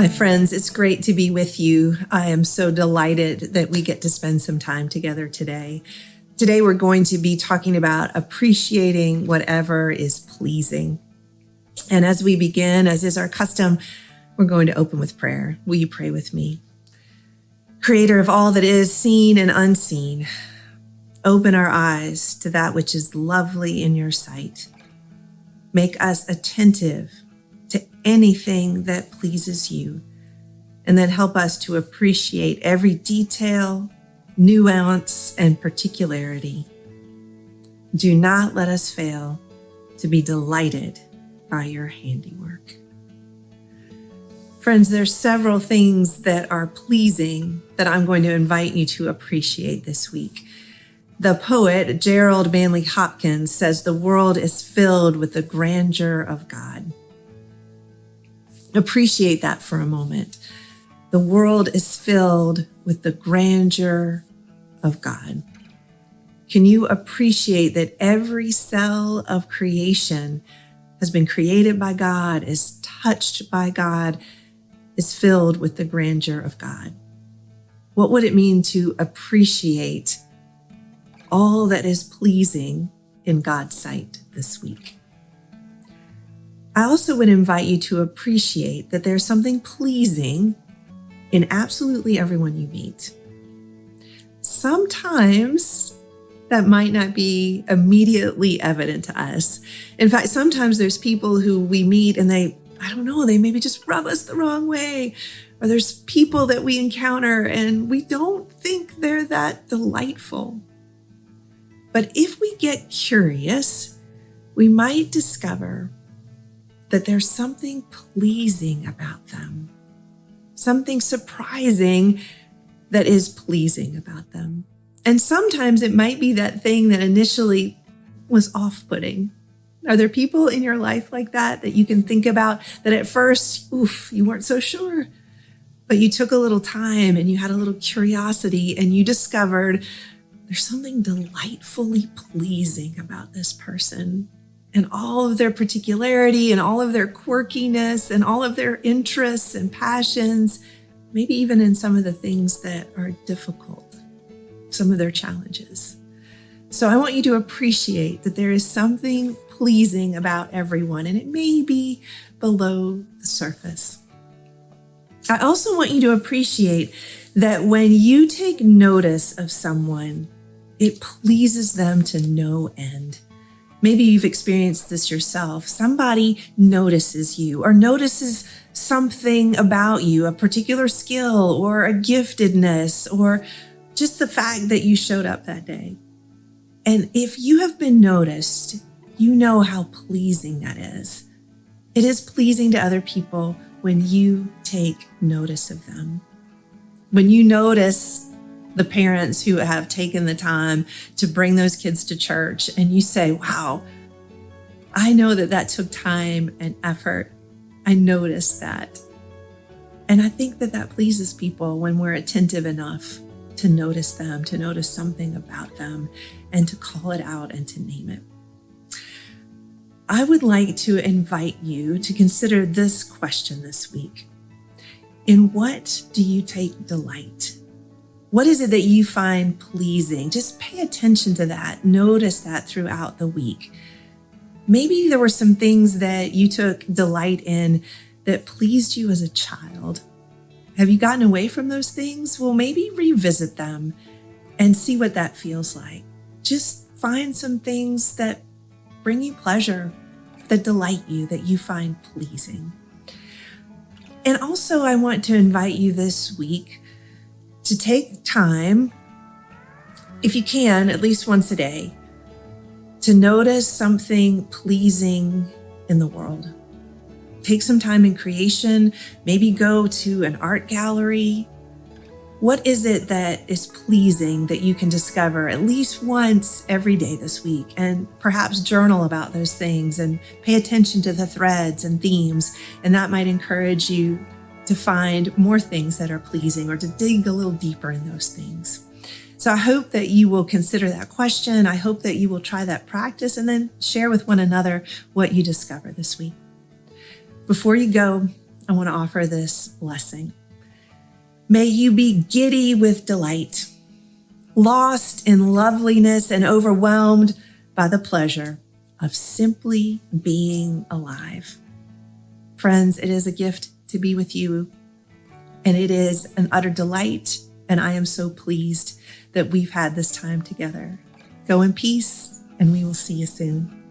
Hi, friends. It's great to be with you. I am so delighted that we get to spend some time together today. Today, we're going to be talking about appreciating whatever is pleasing. And as we begin, as is our custom, we're going to open with prayer. Will you pray with me? Creator of all that is seen and unseen, open our eyes to that which is lovely in your sight. Make us attentive to anything that pleases you, and then help us to appreciate every detail, nuance, and particularity. Do not let us fail to be delighted by your handiwork. Friends, there's several things that are pleasing that I'm going to invite you to appreciate this week. The poet Gerald Manley Hopkins says the world is filled with the grandeur of God. Appreciate that for a moment. The world is filled with the grandeur of God. Can you appreciate that every cell of creation has been created by God, is touched by God, is filled with the grandeur of God? What would it mean to appreciate all that is pleasing in God's sight this week? I also would invite you to appreciate that there's something pleasing in absolutely everyone you meet. Sometimes that might not be immediately evident to us. In fact, sometimes there's people who we meet and they maybe just rub us the wrong way. Or there's people that we encounter and we don't think they're that delightful. But if we get curious, we might discover that there's something pleasing about them, something surprising that is pleasing about them. And sometimes it might be that thing that initially was off-putting. Are there people in your life like that you can think about that at first, you weren't so sure, but you took a little time and you had a little curiosity and you discovered there's something delightfully pleasing about this person and all of their particularity and all of their quirkiness and all of their interests and passions, maybe even in some of the things that are difficult, some of their challenges. So I want you to appreciate that there is something pleasing about everyone, and it may be below the surface. I also want you to appreciate that when you take notice of someone, it pleases them to no end. Maybe you've experienced this yourself. Somebody notices you or notices something about you, a particular skill or a giftedness, or just the fact that you showed up that day. And if you have been noticed, you know how pleasing that is. It is pleasing to other people when you take notice of them. When you notice the parents who have taken the time to bring those kids to church and you say, wow, I know that took time and effort. I noticed that. And I think that pleases people when we're attentive enough to notice them, to notice something about them, and to call it out and to name it. I would like to invite you to consider this question this week. In what do you take delight? What is it that you find pleasing? Just pay attention to that. Notice that throughout the week. Maybe there were some things that you took delight in that pleased you as a child. Have you gotten away from those things? Well, maybe revisit them and see what that feels like. Just find some things that bring you pleasure, that delight you, that you find pleasing. And also, I want to invite you this week to take time, if you can, at least once a day, to notice something pleasing in the world. Take some time in creation, maybe go to an art gallery. What is it that is pleasing that you can discover at least once every day this week? And perhaps journal about those things and pay attention to the threads and themes. And that might encourage you to find more things that are pleasing or to dig a little deeper in those things. So I hope that you will consider that question. I hope that you will try that practice and then share with one another what you discover this week. Before you go, I want to offer this blessing. May you be giddy with delight, lost in loveliness and overwhelmed by the pleasure of simply being alive. Friends, it is a gift to be with you, and it is an utter delight, and I am so pleased that we've had this time together. Go in peace, and we will see you soon.